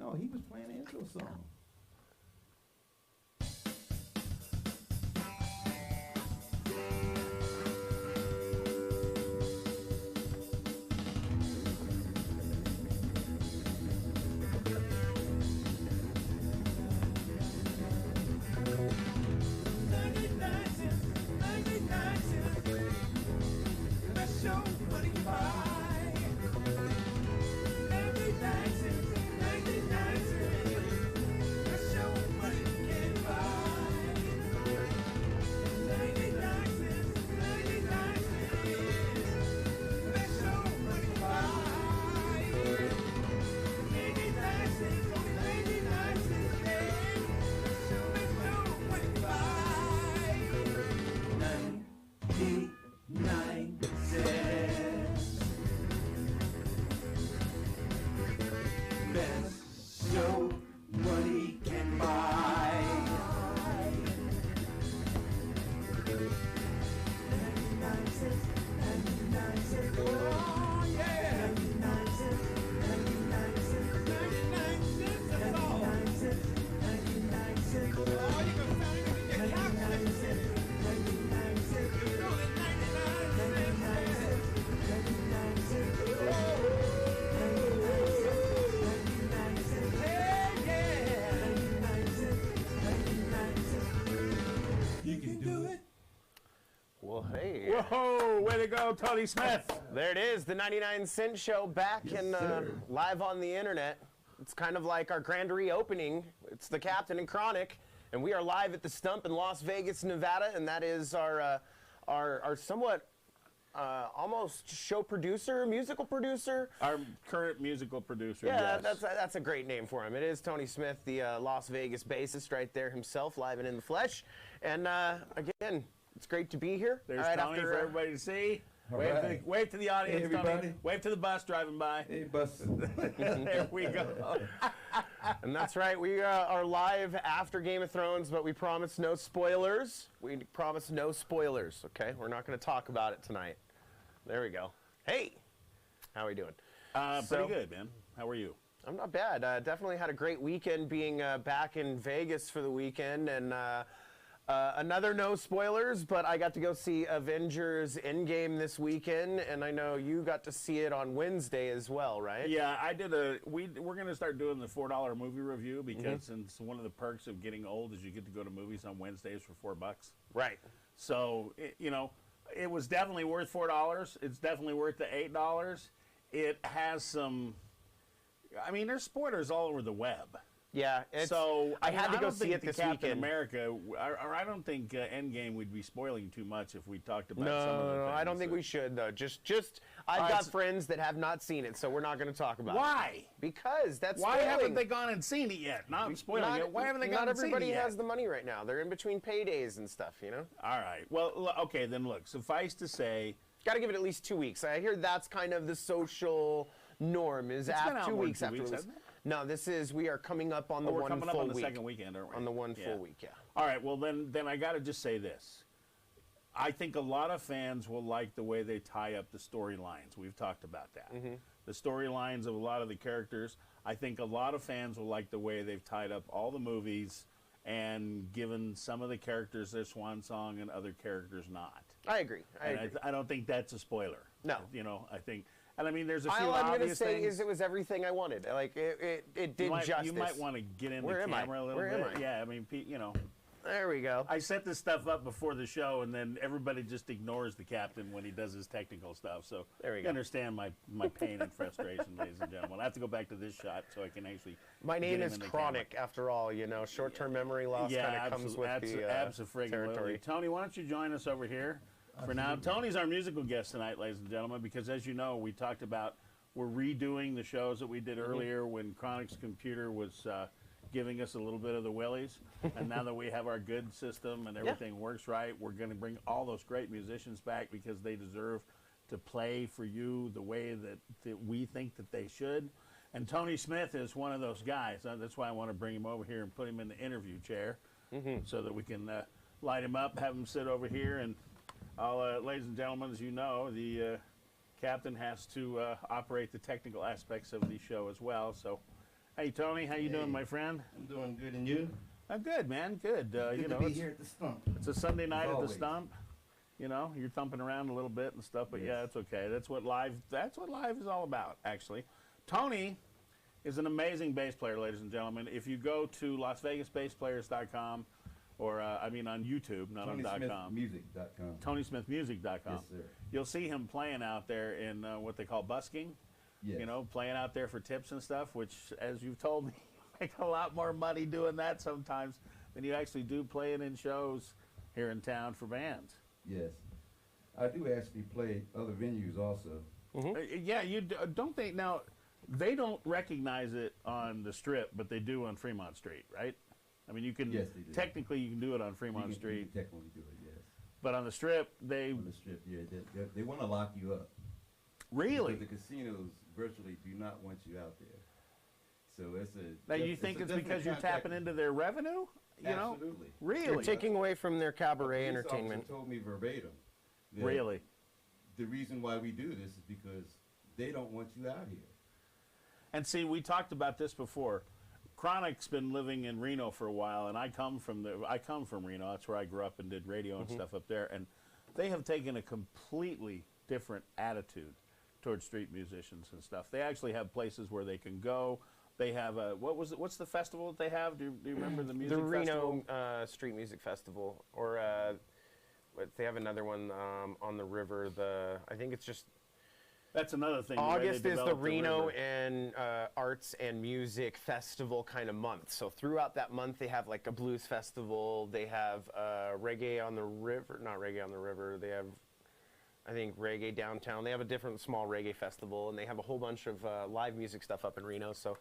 No, he was playing the intro song. Whoa, way to go, Tony Smith. There it is, the 99 Cent Show back and live on the internet. It's kind of like our grand reopening. It's the Captain and Chronic, and we are live at the Stump in Las Vegas, Nevada, and that is our somewhat almost show producer, musical producer. Our current musical producer, yeah, yes. That's a great name for him. It is Tony Smith, the Las Vegas bassist right there himself, live and in the flesh. And again, it's great to be here. There's Tony for everybody to see. Wave to the audience, hey, everybody. Tony. Wave to the bus driving by. Hey, bus. There we go. And that's right. We are live after Game of Thrones, but we promise no spoilers. We promise no spoilers, okay? We're not going to talk about it tonight. There we go. Hey! How are we doing? Pretty good, man. How are you? I'm not bad. Definitely had a great weekend being back in Vegas for the weekend, and another no spoilers, but I got to go see Avengers Endgame this weekend, and I know you got to see it on Wednesday as well, right? Yeah, I did we're going to start doing the $4 movie review because since one of the perks of getting old is you get to go to movies on Wednesdays for $4. Right. So, it was definitely worth $4. It's definitely worth the $8. It has some, there's spoilers all over the web. Yeah, so I had to go see it this Captain weekend. America, or I don't think Endgame would be spoiling too much if we talked about some of the things. No, I don't think we should, though. I've got friends that have not seen it, so we're not going to talk about it. Why? Because that's Why spoiling. haven't they gone and seen it yet? Not spoiling it. Why haven't they gone and seen it yet? Not everybody has the money right now. They're in between paydays and stuff, All right. Well, okay, then look, suffice to say... Got to give it at least 2 weeks. I hear that's kind of the social norm, is after 2 weeks after release. No, we are coming up on the one full week. We're coming up on the second weekend, aren't we? On the one full week, yeah. All right, well, then I got to just say this. I think a lot of fans will like the way they tie up the storylines. We've talked about that. The storylines of a lot of the characters. I think a lot of fans will like the way they've tied up all the movies and given some of the characters their swan song and other characters not. I agree. I don't think that's a spoiler. No. I think... And there's a few all I'm obvious going to say things. is it was everything I wanted. Like, it did justice. You might want to get in the camera a little bit. Where am I? Yeah, There we go. I set this stuff up before the show, and then everybody just ignores the captain when he does his technical stuff. So there we go. You understand my pain and frustration, ladies and gentlemen. I have to go back to this shot so I can actually. My name is Chronic, after all. Short-term memory loss kind of comes with the territory. Tony, why don't you join us over here? For now, Tony's our musical guest tonight, ladies and gentlemen, because as you know, we talked about we're redoing the shows that we did earlier when Chronic's computer was giving us a little bit of the willies. And now that we have our good system and everything works right, we're going to bring all those great musicians back because they deserve to play for you the way that we think that they should. And Tony Smith is one of those guys. That's why I want to bring him over here and put him in the interview chair so that we can light him up, have him sit over here, and ladies and gentlemen, as you know, the captain has to operate the technical aspects of the show as well. So Hey, Tony, how you doing, my friend? I'm doing good, and you? I'm good, man. Good. Good You to know, be it's, here at the Stump. it's a Sunday night at the always. Stump. You know, you're thumping around a little bit and stuff, but yeah, Yes. it's okay. That's what live is all about, actually. Tony is an amazing bass player, ladies and gentlemen. If you go to LasVegasBassPlayers.com, or on YouTube, not on .com. TonySmithMusic.com. TonySmithMusic.com. Yes, sir. You'll see him playing out there in what they call busking. Yes. You know, playing out there for tips and stuff, which, as you've told me, you make a lot more money doing that sometimes than you actually do playing in shows here in town for bands. Yes. I do actually play other venues also. Yeah, don't they now? They don't recognize it on the Strip, but they do on Fremont Street, right? I mean, you can Yes, they do. technically you can do it on Fremont You Street, can technically do it, yes. but on the Strip, they On the Strip, yeah. They want to lock you up. really. Because the casinos virtually do not want you out there. So it's a... Now you think it's because you're tapping into their revenue? You know, Absolutely. really, You're taking away from their cabaret Police officer entertainment. told me verbatim that really. the reason why we do this is because they don't want you out here. And see, we talked about this before. Chronic's been living in Reno for a while, and I come from Reno. That's where I grew up and did radio and stuff up there. And they have taken a completely different attitude towards street musicians and stuff. They actually have places where they can go. They have a what's the festival that they have? Do you remember the music The festival? Reno Street Music Festival, or they have another one on the river. I think it's just That's another thing. the way they August is the developed Reno river. and Arts and Music Festival kind of month. So throughout that month, they have like a blues festival. They have reggae on the river, not reggae on the river. They have, I think, reggae downtown. They have a different small reggae festival, and they have a whole bunch of live music stuff up in Reno. So,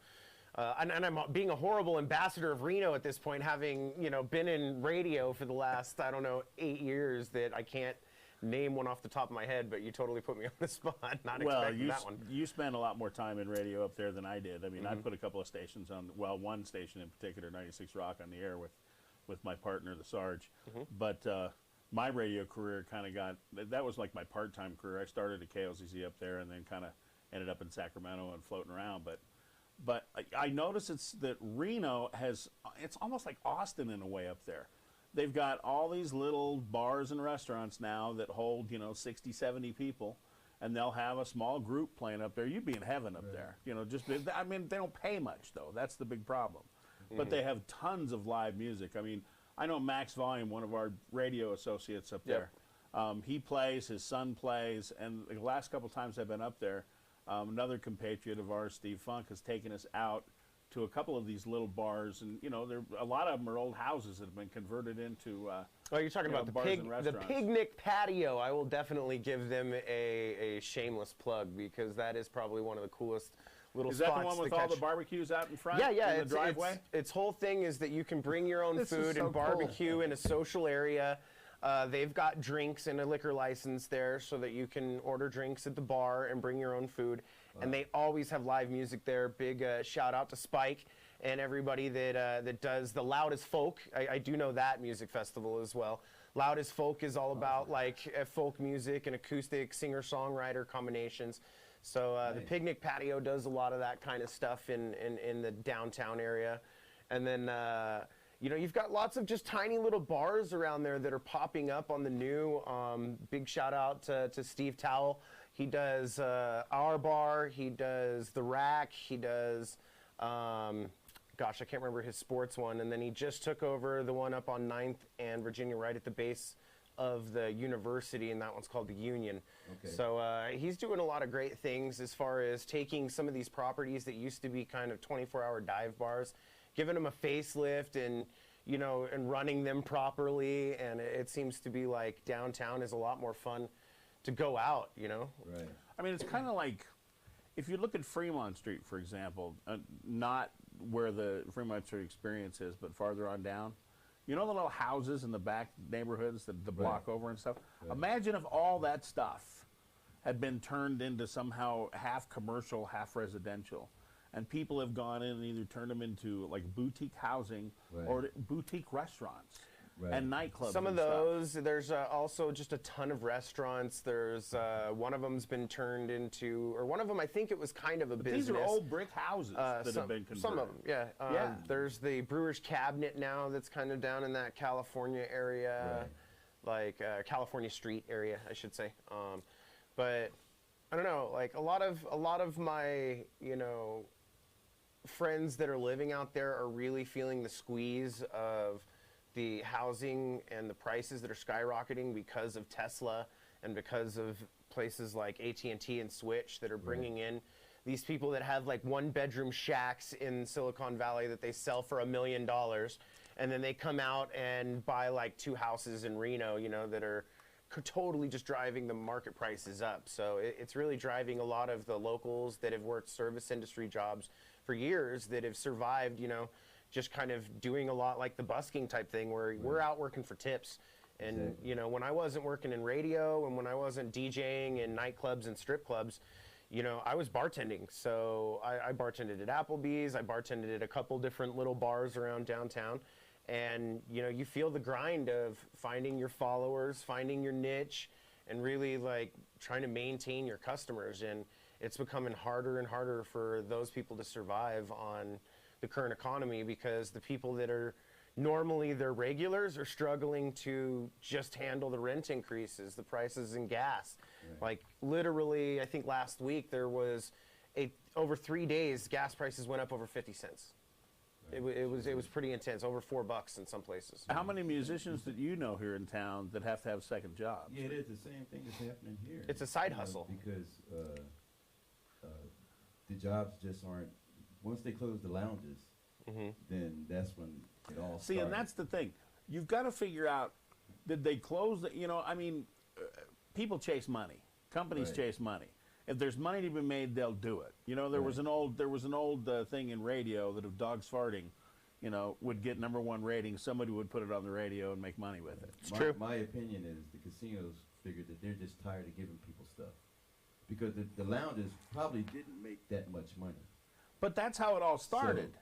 and I'm being a horrible ambassador of Reno at this point, having been in radio for the last 8 years, that I can't name one off the top of my head, but you totally put me on the spot. Not expecting that one. You spent a lot more time in radio up there than I did. I mean, I put a couple of stations on, well, one station in particular, 96 Rock, on the air with my partner, the Sarge. But my radio career kind of that was like my part-time career. I started at KLZZ up there and then kind of ended up in Sacramento and floating around. But I noticed that Reno it's almost like Austin in a way up there. They've got all these little bars and restaurants now that hold, 60, 70 people, and they'll have a small group playing up there. You'd be in heaven up there. I mean, they don't pay much, though. That's the big problem. But they have tons of live music. I mean, I know Max Volume, one of our radio associates up there. He plays, his son plays, and the last couple times I've been up there, another compatriot of ours, Steve Funk, has taken us out to a couple of these little bars, and a lot of them are old houses that have been converted into. Oh, you're talking about the picnic patio. I will definitely give them a shameless plug, because that is probably one of the coolest little spots. Is that the one with all the barbecues out in front? Yeah. In the driveway. Its whole thing is that you can bring your own This is food so and barbecue in a social area. They've got drinks and a liquor license there, so that you can order drinks at the bar and bring your own food. And they always have live music there. Big shout out to Spike and everybody that does the Loud as Folk. I do know that music festival as well. Loud as Folk is all about like folk music and acoustic singer-songwriter combinations. So the Picnic Patio does a lot of that kind of stuff in the downtown area. And then you've got lots of just tiny little bars around there that are popping up on the new. Big shout out to Steve Towell. He does Our Bar, he does The Rack, he does, I can't remember his sports one. And then he just took over the one up on 9th and Virginia, right at the base of the university, and that one's called The Union. Okay. So he's doing a lot of great things as far as taking some of these properties that used to be kind of 24-hour dive bars, giving them a facelift and running them properly. And it seems to be like downtown is a lot more fun to go out, Right. I mean, it's kind of like, if you look at Fremont Street, for example, not where the Fremont Street Experience is, but farther on down, the little houses in the back neighborhoods, the block over and stuff? Right. Imagine if all that stuff had been turned into somehow half commercial, half residential, and people have gone in and either turned them into like boutique housing or boutique restaurants. and nightclubs. Some of and stuff. those. There's also just a ton of restaurants. There's one of them's been turned into, or one of them I think it was kind of a business. These are old brick houses that have been converted. Some of them, yeah. Yeah. There's the Brewer's Cabinet now that's kind of down in that California area, like California Street area, I should say. But I don't know, like a lot of my, friends that are living out there are really feeling the squeeze of the housing and the prices that are skyrocketing because of Tesla and because of places like AT&T and Switch that are bringing in these people that have like 1-bedroom shacks in Silicon Valley that they sell for $1 million, and then they come out and buy like 2 houses in Reno, that are totally just driving the market prices up. So it's really driving a lot of the locals that have worked service industry jobs for years that have survived, just kind of doing a lot like the busking type thing where we're out working for tips. And, when I wasn't working in radio and when I wasn't DJing in nightclubs and strip clubs, I was bartending. So I bartended at Applebee's. I bartended at a couple different little bars around downtown. And, you feel the grind of finding your followers, finding your niche, and really like trying to maintain your customers. And it's becoming harder and harder for those people to survive on the current economy because the people that are normally their regulars are struggling to just handle the rent increases, the prices in gas. Like literally, I think last week there was over 3 days, gas prices went up over 50 cents. It was pretty intense, over $4 in some places. How many musicians that you know here in town that have to have second jobs? Yeah, it is the same thing that's happening here. It's a side hustle. Because the jobs just aren't, once they close the lounges, then that's when it all starts. See, and that's the thing. You've got to figure out, did they close the, people chase money. Companies chase money. If there's money to be made, they'll do it. There was an old thing in radio that if dogs farting, would get #1 rating, somebody would put it on the radio and make money with it. It's true. My opinion is the casinos figured that they're just tired of giving people stuff. Because the lounges probably didn't make that much money. But that's how it all started.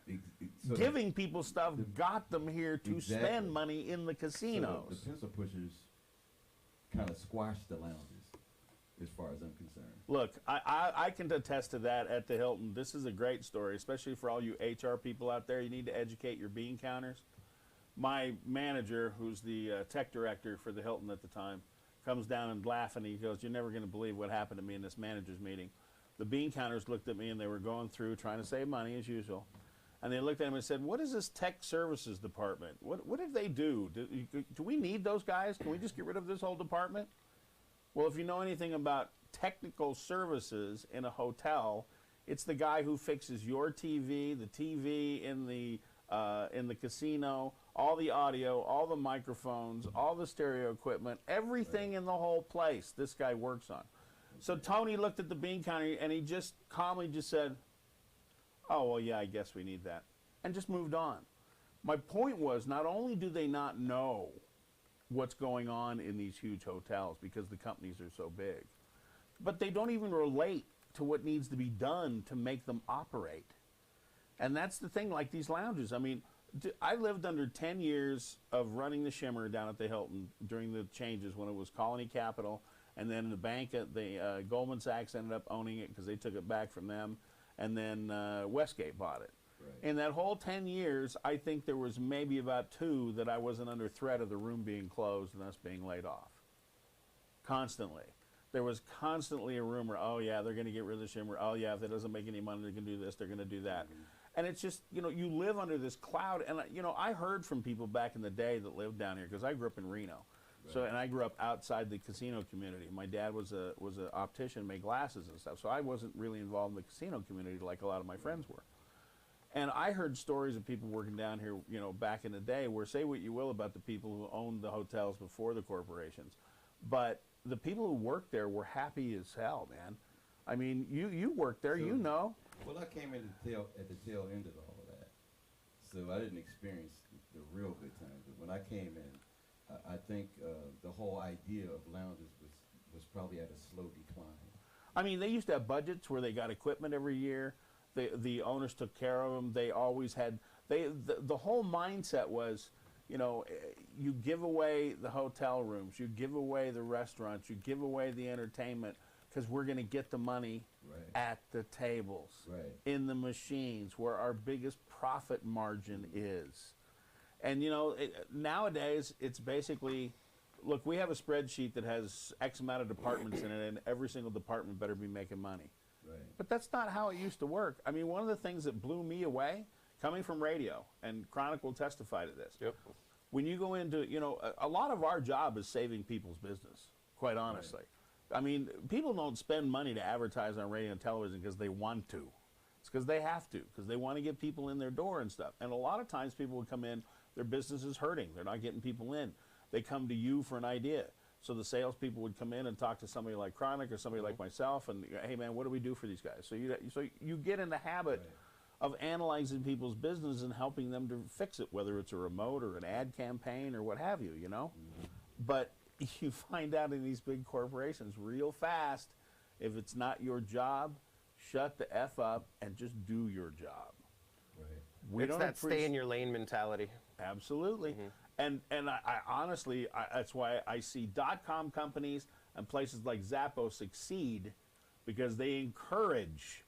So Giving people stuff got them here to spend money in the casinos. So the pencil pushers kind of squashed the lounges, as far as I'm concerned. Look, I can attest to that at the Hilton. This is a great story, especially for all you HR people out there. You need to educate your bean counters. My manager, who's the tech director for the Hilton at the time, comes down and laughing. He goes, "You're never going to believe what happened to me in this manager's meeting." The bean counters looked at me, and they were going through trying to save money as usual. And they looked at him and said, "What is this tech services department? What did they do? Do we need those guys? Can we just get rid of this whole department?" Well, if you know anything about technical services in a hotel, it's the guy who fixes your TV, the TV in the casino, all the audio, all the microphones, all the stereo equipment, everything in the whole place. This guy works on. So Tony looked at the bean counter and he just calmly just said, "Oh, well, yeah, I guess we need that," and just moved on. My point was, not only do they not know what's going on in these huge hotels because the companies are so big, but they don't even relate to what needs to be done to make them operate. And that's the thing, like these lounges. I mean, I lived under 10 years of running the Shimmer down at the Hilton during the changes when it was Colony Capital, and then the bank at the Goldman Sachs ended up owning it because they took it back from them, and then Westgate bought it. Right. In that whole 10 years, I think there was maybe about 2 that I wasn't under threat of the room being closed and us being laid off. Constantly. There was constantly a rumor, oh yeah, they're going to get rid of the Shimmer. Oh yeah, if that doesn't make any money, they're going to do this, they're going to do that. And it's just, you live under this cloud. And, I heard from people back in the day that lived down here, because I grew up in Reno. Right. So, and I grew up outside the casino community. My dad was an optician, made glasses and stuff. So I wasn't really involved in the casino community like a lot of my friends were. And I heard stories of people working down here, back in the day, where say what you will about the people who owned the hotels before the corporations, but the people who worked there were happy as hell, man. I mean, you worked there, Well, I came in at the tail end of all of that, so I didn't experience the real good times. But when I came in, I think the whole idea of lounges was probably at a slow decline. I mean, they used to have budgets where they got equipment every year. The owners took care of them. They always had, the whole mindset was, you know, you give away the hotel rooms, you give away the restaurants, you give away the entertainment because we're going to get the money at the tables, in the machines where our biggest profit margin is. And, you know, nowadays it's basically, look, we have a spreadsheet that has X amount of departments in it, and every single department better be making money. But that's not how it used to work. I mean, one of the things that blew me away, coming from radio, and Chronic will testify to this, when you go into, you know, a lot of our job is saving people's business, quite honestly. I mean, people don't spend money to advertise on radio and television because they want to. It's because they have to, because they want to get people in their door and stuff. And a lot of times people would come in, their business is hurting. They're not getting people in. They come to you for an idea. So the salespeople would come in and talk to somebody like Chronic or somebody like myself and, hey, man, what do we do for these guys? So you get in the habit of analyzing people's business and helping them to fix it, whether it's a remote or an ad campaign or what have you, you know? But you find out in these big corporations real fast, if it's not your job, shut the F up and just do your job. We it's don't that stay in your lane mentality. Absolutely. And I honestly, that's why I see .com companies and places like Zappos succeed, because they encourage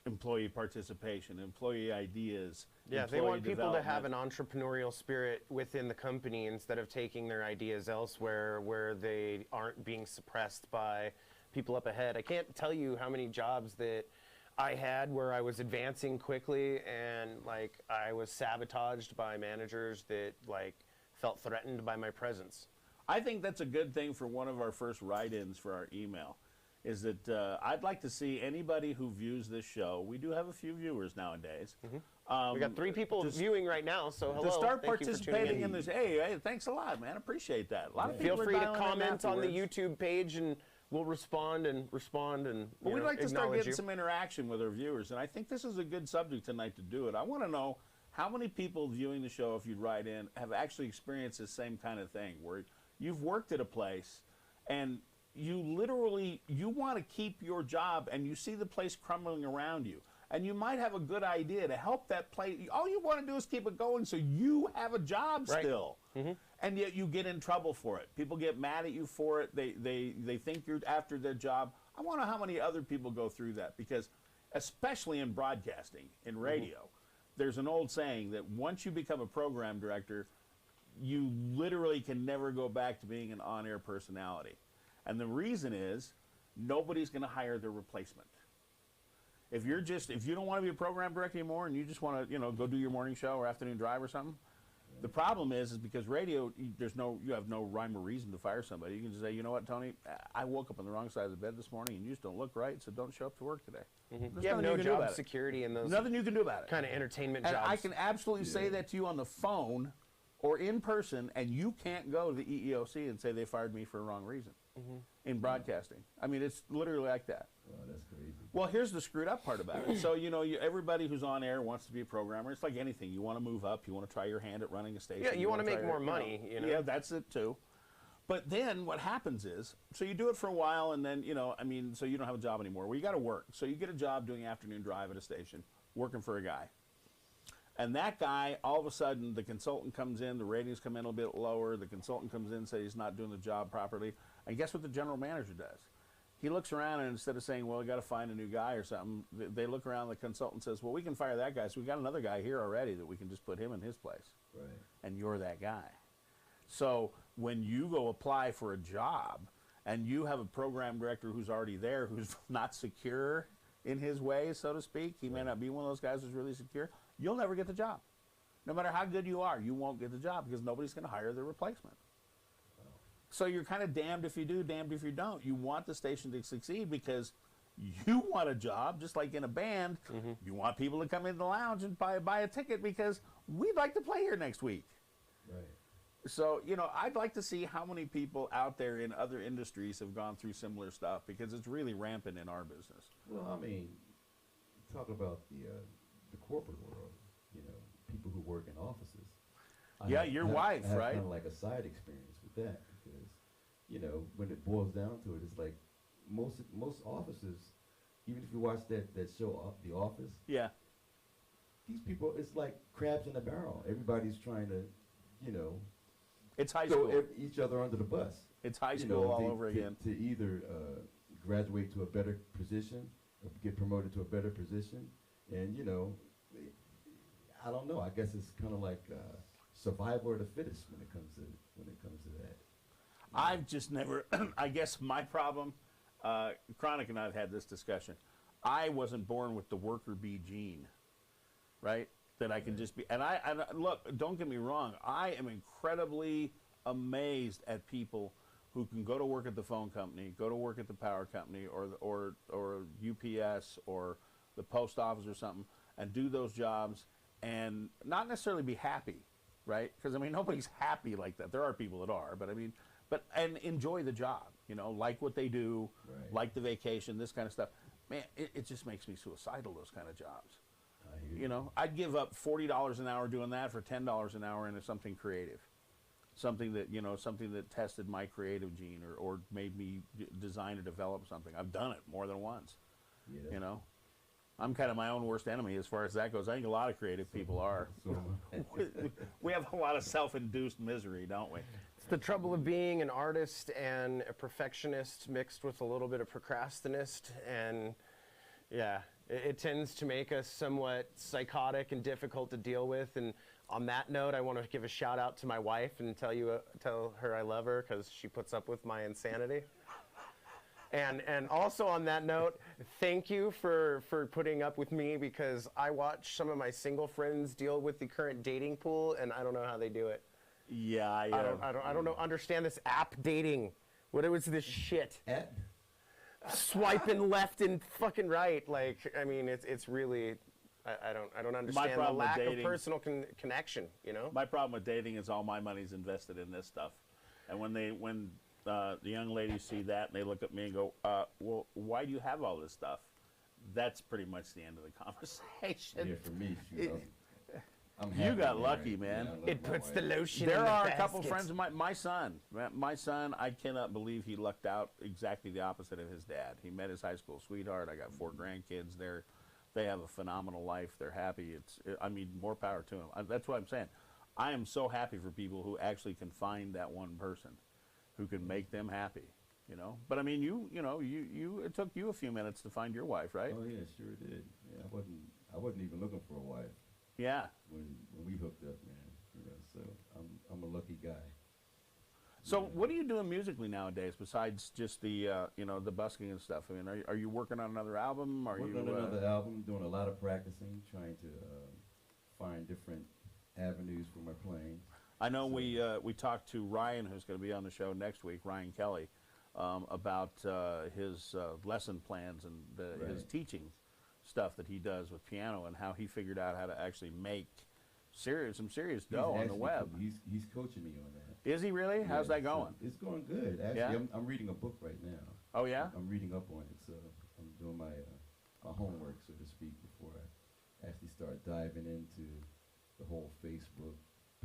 employee participation, employee ideas. Yeah, they want people to have an entrepreneurial spirit within the company instead of taking their ideas elsewhere where they aren't being suppressed by people up ahead. I can't tell you how many jobs that I had where I was advancing quickly and like I was sabotaged by managers that like felt threatened by my presence. I think that's a good thing for one of our first write-ins for our email, is that I'd like to see anybody who views this show. We do have a few viewers nowadays. We got 3 people viewing right now, so hello. To start Thank participating you in this. Hey, thanks a lot, man. Appreciate that. A lot of Feel people free are to dialing in comment on the afterwards. YouTube page and we'll respond and Well, we'd like to start getting you. some interaction with our viewers, and I think this is a good subject tonight to do it. I want to know how many people viewing the show, if you'd write in, have actually experienced the same kind of thing, where you've worked at a place and you literally, you want to keep your job and you see the place crumbling around you. And you might have a good idea to help that place. All you want to do is keep it going so you have a job still. And yet you get in trouble for it. People get mad at you for it. They think you're after their job. I wonder how many other people go through that, because especially in broadcasting, in radio, there's an old saying that once you become a program director, you literally can never go back to being an on-air personality. And the reason is nobody's going to hire their replacement. If you don't want to be a program director anymore and you just want to, you know, go do your morning show or afternoon drive or something, the problem is because radio, you have no rhyme or reason to fire somebody. You can just say, you know what, Tony, I woke up on the wrong side of the bed this morning and you just don't look right, so don't show up to work today. You have no job security in those nothing you can do about it. kind of entertainment And jobs. I can absolutely say that to you on the phone or in person, and you can't go to the EEOC and say they fired me for a wrong reason in broadcasting. I mean, it's literally like that. Wow, that's crazy. Well, here's the screwed up part about it. So, you know, everybody who's on air wants to be a programmer. It's like anything. You want to move up. You want to try your hand at running a station. Yeah, you want to wanna make try more money, you know. Yeah, that's it too. But then what happens is, so you do it for a while, and then, you know, I mean, so you don't have a job anymore. Well, you got to work. So you get a job doing afternoon drive at a station, working for a guy. And that guy, all of a sudden, the consultant comes in, the ratings come in a bit lower, the consultant comes in and says he's not doing the job properly, and guess what the general manager does? He looks around, and instead of saying, well, we got to find a new guy or something, they look around, the consultant says, well, we can fire that guy, so we got another guy here already that we can just put him in his place. Right. And you're that guy. So when you go apply for a job, and you have a program director who's already there, who's not secure in his ways, so to speak, he may not be one of those guys who's really secure, you'll never get the job. No matter how good you are, you won't get the job because nobody's going to hire the replacement. So you're kind of damned if you do, damned if you don't. You want the station to succeed because you want a job, just like in a band. You want people to come in the lounge and buy a ticket because we'd like to play here next week. Right. So, you know, I'd like to see how many people out there in other industries have gone through similar stuff, because it's really rampant in our business. Well, I mean, talk about the corporate world, you know, people who work in offices. Yeah, your wife, I have right? kind of like a side experience with that, because, you know, when it boils down to it, it's like most offices, even if you watch that show, The Office, Yeah. these people, it's like crabs in a barrel. Everybody's trying to you know, It's high throw school. each other under the bus. It's high You school know, all to- over again. To either graduate to a better position, or get promoted to a better position, and you know, I don't know. I guess it's kind of like survival of the fittest when it comes to that. I've just never. I guess my problem. Chronic and I've had this discussion. I wasn't born with the worker bee gene, right? That I can just be. And look. Don't get me wrong. I am incredibly amazed at people who can go to work at the phone company, go to work at the power company, or UPS or the post office or something, and do those jobs and not necessarily be happy, right? Because I mean, nobody's happy like that. There are people that are, but I mean, and enjoy the job, you know, like what they do, Right. like the vacation, this kind of stuff. Man, it just makes me suicidal, those kind of jobs. I hear You know, I'd give up $40 an hour doing that for $10 an hour into something creative. Something that tested my creative gene or made me design or develop something. I've done it more than once. Yeah. You know, I'm kind of my own worst enemy as far as that goes. I think a lot of creative people are. So, We have a lot of self-induced misery, don't we? It's the trouble of being an artist and a perfectionist mixed with a little bit of procrastinist, and yeah, it tends to make us somewhat psychotic and difficult to deal with. And on that note, I want to give a shout out to my wife and tell her I love her because she puts up with my insanity. And also on that note, thank you for putting up with me, because I watch some of my single friends deal with the current dating pool, and I don't know how they do it. Yeah, I don't know. Understand this app dating. What was this shit? at Swiping left and fucking right. Like, I mean, it's really. I don't understand the problem with lack of dating- personal connection. You know. My problem with dating is all my money's invested in this stuff, and when the young ladies see that and they look at me and go, "Well, why do you have all this stuff?" That's pretty much the end of the conversation. yeah, for me, shoot, I'm You happy got married. lucky, man. Yeah, I love It my puts the wife. lotion. There in the are a couple basket. friends of my son, I cannot believe he lucked out exactly the opposite of his dad. He met his high school sweetheart. I got 4 grandkids. They have a phenomenal life. They're happy. I mean, more power to them. That's what I'm saying. I am so happy for people who actually can find that one person who can make them happy, you know? But I mean, it took you a few minutes to find your wife, right? Oh yeah, sure did. Yeah, I wasn't even looking for a wife Yeah. when we hooked up, man. You know, so I'm a lucky guy. So Yeah. what are you doing musically nowadays besides just the the busking and stuff? I mean, are you working on another album? Are Working you on another album, doing a lot of practicing, trying to find different avenues for my playing. I know we talked to Ryan, who's going to be on the show next week, Ryan Kelly, about his lesson plans and his Right. teaching stuff that he does with piano, and how he figured out how to actually make some serious dough on the web. He's coaching me on that. Is he really? How's Yeah, that going? so it's going good. Actually, Yeah? I'm reading a book right now. Oh yeah. I'm reading up on it, so I'm doing my homework, so to speak, before I actually start diving into the whole Facebook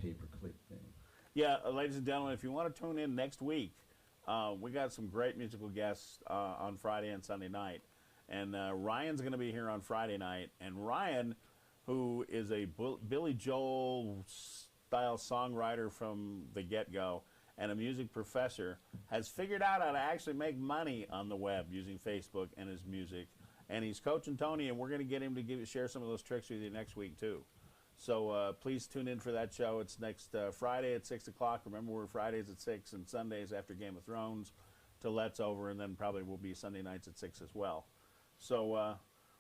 pay-per-click thing. Yeah, ladies and gentlemen, if you want to tune in next week, we got some great musical guests on Friday and Sunday night. And Ryan's going to be here on Friday night. And Ryan, who is a Billy Joel-style songwriter from the get-go and a music professor, has figured out how to actually make money on the web using Facebook and his music. And he's coaching Tony, and we're going to get him to share some of those tricks with you next week, too. So please tune in for that show. It's next Friday at 6 o'clock. Remember, we're Fridays at 6 and Sundays after Game of Thrones till that's over, and then probably will be Sunday nights at 6 as well. So,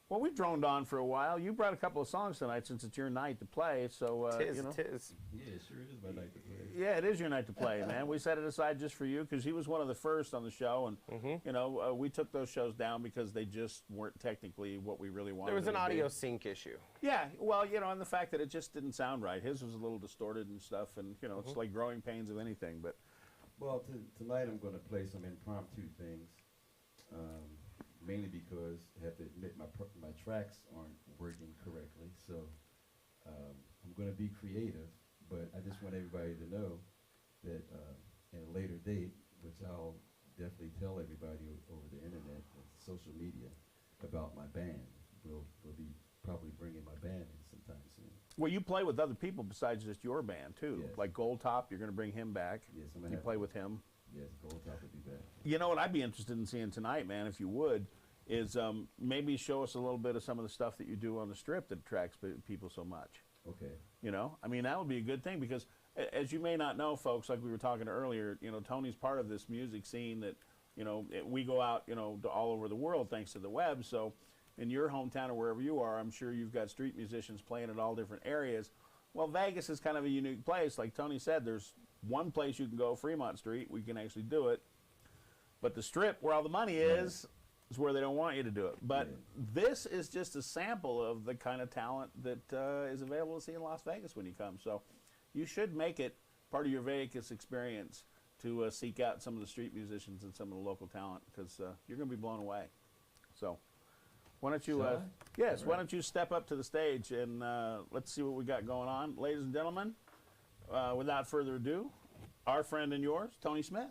well, we droned on for a while. You brought a couple of songs tonight since it's your night to play. So, Tis. you know. Yeah, it sure is my night to play. Yeah, it is your night to play, man. We set it aside just for you because he was one of the first on the show, and you know, we took those shows down because they just weren't technically what we really wanted. There was them an to be. audio sync issue. Yeah, well, you know, and the fact that it just didn't sound right. His was a little distorted and stuff, and you know, it's like growing pains of anything. But Well, tonight I'm going to play some impromptu things, mainly because I have to admit my tracks aren't working correctly. So I'm going to be creative, but I just want everybody to know that at a later date, which I'll definitely tell everybody over the internet and social media about my band. We'll be probably bringing my band in sometime soon. Well, you play with other people besides just your band too. Yes. Like Gold Top, you're going to bring him back. Yes, I'm gonna You have play to. with him. Yes, Gold Top would be back. You know what I'd be interested in seeing tonight, man, if you would, is maybe show us a little bit of some of the stuff that you do on the Strip that attracts people so much. Okay. You know, I mean, that would be a good thing because, as you may not know, folks, like we were talking earlier, you know, Tony's part of this music scene that, you know, we go out, you know, to all over the world thanks to the web. So, in your hometown or wherever you are, I'm sure you've got street musicians playing at all different areas. Well, Vegas is kind of a unique place. Like Tony said, there's one place you can go, Fremont Street, we can actually do it. But the Strip, where all the money is where they don't want you to do it. But this is just a sample of the kind of talent that is available to see in Las Vegas when you come. So you should make it part of your Vegas experience to seek out some of the street musicians and some of the local talent because you're going to be blown away. So why don't you, yes, why don't you step up to the stage and let's see what we got going on. Ladies and gentlemen, without further ado, our friend and yours, Tony Smith.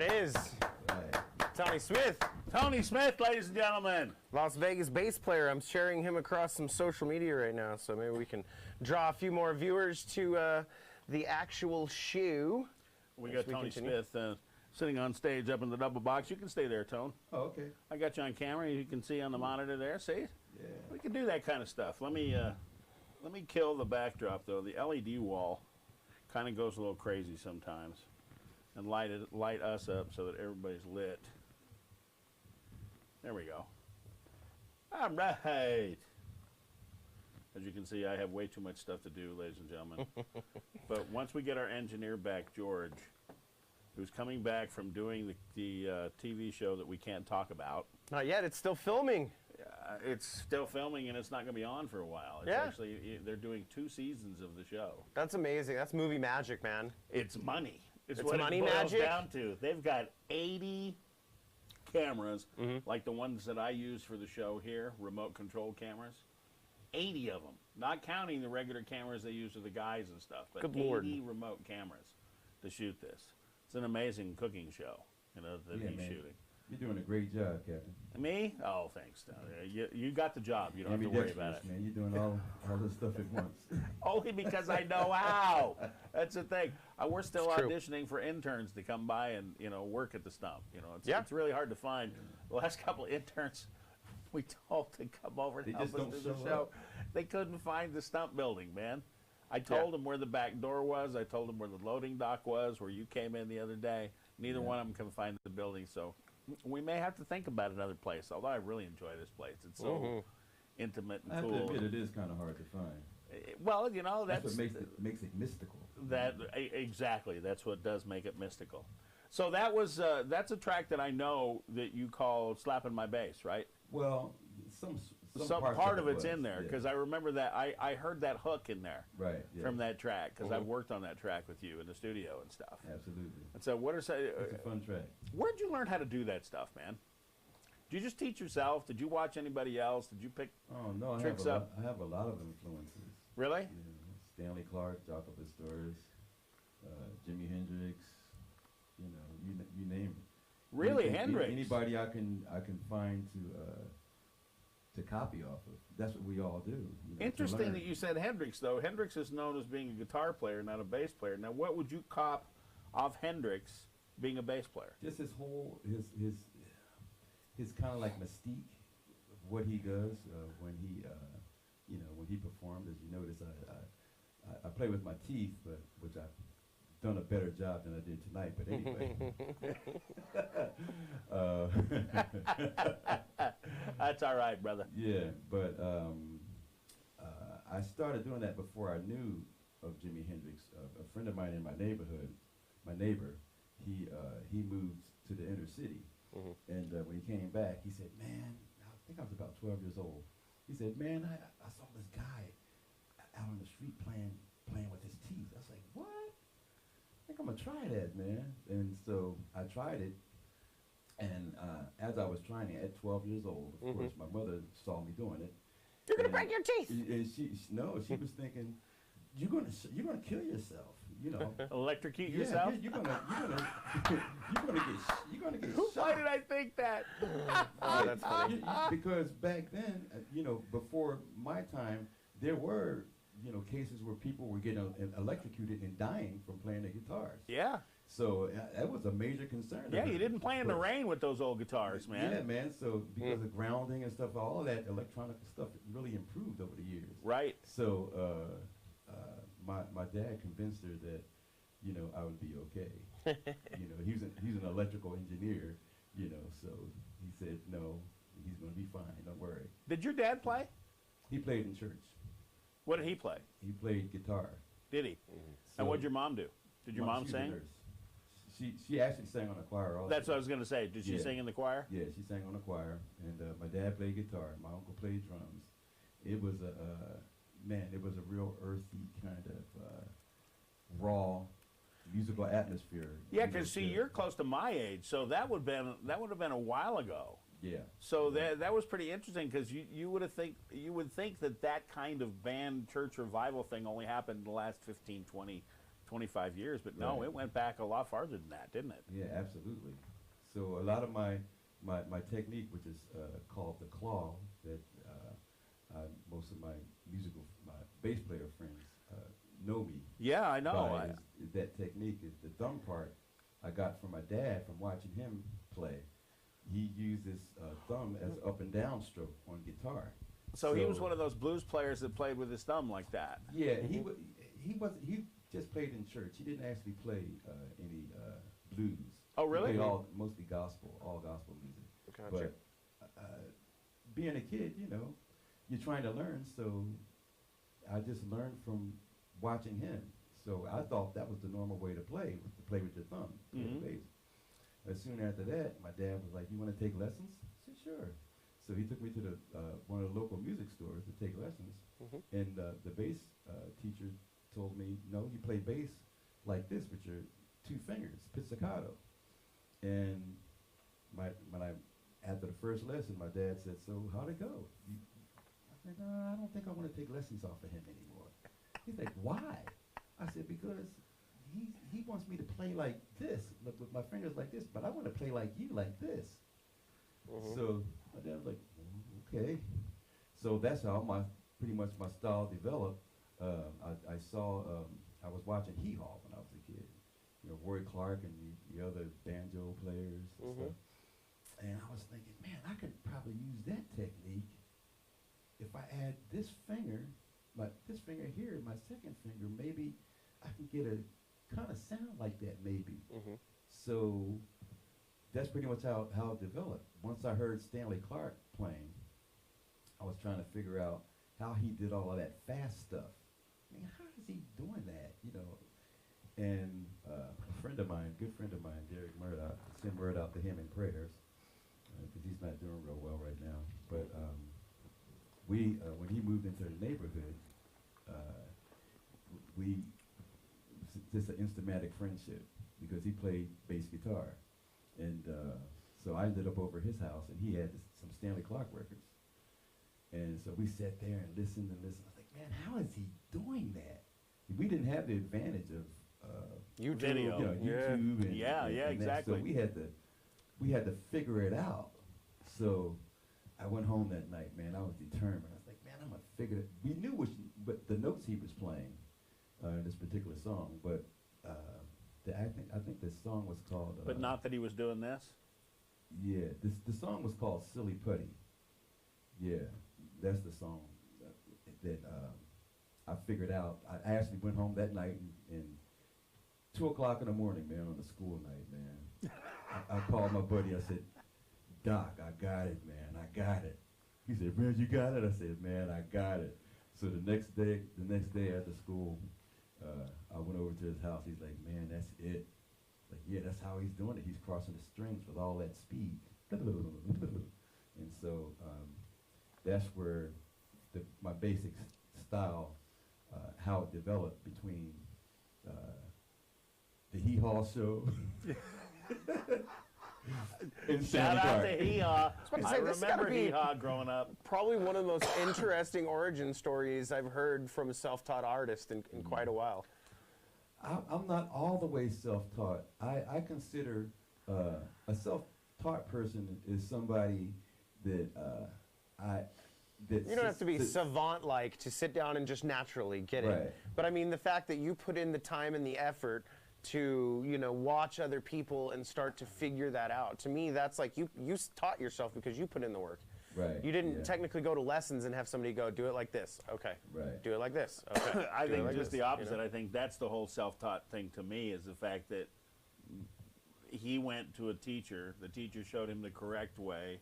it is. Right. Tony Smith, Tony Smith, ladies and gentlemen. Las Vegas bass player. I'm sharing him across some social media right now, so maybe we can draw a few more viewers to the actual shoe. We As got we Tony continue. Smith sitting on stage up in the double box. You can stay there, Tone. Oh, okay. I got you on camera. You can see on the monitor there. See? Yeah. We can do that kind of stuff. Let me kill the backdrop though. The LED wall kind of goes a little crazy sometimes, and light us up so that everybody's lit. There we go. All right. As you can see, I have way too much stuff to do, ladies and gentlemen. But once we get our engineer back, George, who's coming back from doing the TV show that we can't talk about. Not yet. It's still filming. It's still filming, and it's not going to be on for a while. It's Yeah. actually, they're doing 2 seasons of the show. That's amazing. That's movie magic, man. It's money. It's It's what money it boils magic? down to. They've got 80 cameras, Mm-hmm. like the ones that I use for the show here, remote control cameras. 80 of them, not counting the regular cameras they use with the guys and stuff, but Good 80 Lord. remote cameras to shoot this. It's an amazing cooking show, that Yeah, he's man. shooting. You're doing a great job, Captain. Me? Oh, thanks. You got the job. You don't have to worry about it. Man, you're doing all this stuff at once. Only because I know how. That's the thing. We're still It's true. auditioning for interns to come by and work at the stump. Yeah. It's really hard to find. The last couple of interns we told to come over They and help just us don't do the show show. up. They couldn't find the stump building, man. I told them where the back door was. I told them where the loading dock was, where you came in the other day. Neither one of them can find the building, so we may have to think about another place. Although I really enjoy this place. It's so intimate I and have to cool. admit, it is kind of hard to find. Well, That's that's what makes it mystical. Exactly. That's what does make it mystical. So that's a track that I know that you call "Slapping My Bass," right? Well, some Some parts part of it's was, in there yeah. because I remember that I heard that hook in there Right. Yeah. from that track because I've worked on that track with you in the studio and stuff. Absolutely. And so, what are some? It's a fun track. Where'd you learn how to do that stuff, man? Did you just teach yourself? Did you watch anybody else? Did you pick? Oh no, Tricks up. I have a lot of influences. Really? You know, Stanley Clarke, Jaco Pastorius, Jimi Hendrix. You name it. Really, Hendrix? Anybody I can find to copy off of. That's what we all do. To Interesting learn. that you said Hendrix, though. Hendrix is known as being a guitar player, not a bass player. Now, what would you cop off Hendrix being a bass player? Just his whole his kind of like mystique of what he does when he when he performed. As you notice, I play with my teeth, but which I've done a better job than I did tonight. But anyway, That's all right, brother. yeah. But I started doing that before I knew of Jimi Hendrix. A friend of mine in my neighborhood, my neighbor, he moved to the inner city. And when he came back, he said, "Man, I think I was about 12 years old." He said, "Man, I saw this guy out on the street playing with his teeth." I was like, "What? I think I'm gonna try that, man." And so I tried it. And as I was trying it at 12 years old, of course, my mother saw me doing it. You're gonna break your teeth. And she was thinking, "You're gonna kill yourself." Electrocute Yeah, yourself? you're gonna get Why shot. did I think that? Oh, that's funny. Because back then, before my time, there were, cases where people were getting electrocuted and dying from playing their guitars. Yeah. So that was a major concern. Yeah, you didn't play in the rain with those old guitars, man. Yeah, man. So because of grounding and stuff, all of that electronic stuff really improved over the years. Right. So my dad convinced her that, I would be okay. He's an electrical engineer, so he said, "No, he's going to be fine. Don't worry." Did your dad play? He played in church. What did he play? He played guitar. Did he? And what did your mom do? Did your mom she's a sing? nurse. She actually sang on the choir also. That's what I was going to say. Did she Yeah. sing in the choir? Yeah, she sang on the choir, and my dad played guitar. My uncle played drums. It was it was a real earthy kind of raw musical atmosphere. Yeah, because see, you're close to my age, so that would have been a while ago. Yeah. So that was pretty interesting because you would think that kind of band church revival thing only happened in the last 15, 20, 25 years, but no, Right. it went back a lot farther than that, didn't it? Yeah, absolutely. So a lot of my technique, which is called the claw, that most of my bass player friends know me Yeah, I know. by is that technique. Is the thumb part I got from my dad from watching him play. He uses thumb as up and down stroke on guitar. So he was one of those blues players that played with his thumb like that. Yeah, he just played in church. He didn't actually play any blues. Oh, really? He played mostly gospel, all gospel music. Gotcha. But being a kid, you know, you're trying to learn, so I just learned from watching him. So I thought that was the normal way to play, was to play with your thumb, play the bass. As soon after that, my dad was like, "You want to take lessons?" I said, "Sure." So he took me to the one of the local music stores to take lessons, and the bass teacher told me, "No, you play bass like this with your two fingers, pizzicato." And after the first lesson, my dad said, "So how'd it go?" I said, "No, I don't think I want to take lessons off of him anymore." He's like, "Why?" I said, "Because he wants me to play like this, with my fingers like this, but I want to play like you, like this." So my dad was like, "Okay." So that's how pretty much my style developed. I saw, I was watching Hee Haw when I was a kid. You know, Roy Clark and the other banjo players and stuff. And I was thinking, man, I could probably use that technique if I add this finger here, my second finger, maybe I can get a kind of sound like that maybe. So that's pretty much how it developed. Once I heard Stanley Clarke playing, I was trying to figure out how he did all of that fast stuff. I mean, how is he doing that, you know? And a friend of mine, good friend of mine, Derek Murdoch, send word out to him in prayers, because he's not doing real well right now. But when he moved into the neighborhood, just an instamatic friendship, because he played bass guitar. And so I ended up over his house, and he had some Stanley Clarke records. And so we sat there and listened and listened. I was like, man, how is he doing that? We didn't have the advantage of YouTube, you know, YouTube and that. exactly. So we had to figure it out. So I went home that night, man. I was determined. I was like, man, I'm gonna figure it. We knew but the notes he was playing in this particular song, but I think this song was called. But not that he was doing this. Yeah, the song was called "Silly Putty." Yeah, that's the song that I figured out. I actually went home that night and 2 o'clock in the morning, man, on the school night, man. I called my buddy. I said, "Doc, I got it, man. I got it." He said, "Man, you got it?" I said, "Man, I got it." So the next day after school, I went over to his house. He's like, "Man, that's it." Like, yeah, that's how he's doing it. He's crossing the strings with all that speed. And so that's where my basic style, how it developed between the Hee Haw show. And Shout out Clarke. to Hee Haw. I this gotta remember be- Hee Haw growing up. Probably one of the most interesting origin stories I've heard from a self-taught artist in quite a while. I'm not all the way self-taught. I consider a self-taught person is somebody that You don't have to be savant-like to sit down and just naturally get Right. it. But I mean, the fact that you put in the time and the effort to, you know, watch other people and start to figure that out. To me, that's like you taught yourself because you put in the work. Right. You didn't yeah. technically go to lessons and have somebody go, do it like this. Okay. Right. Do it like this. Okay. I Do it think like just this, the opposite. you know? I think that's the whole self-taught thing to me, is the fact that he went to a teacher. The teacher showed him the correct way.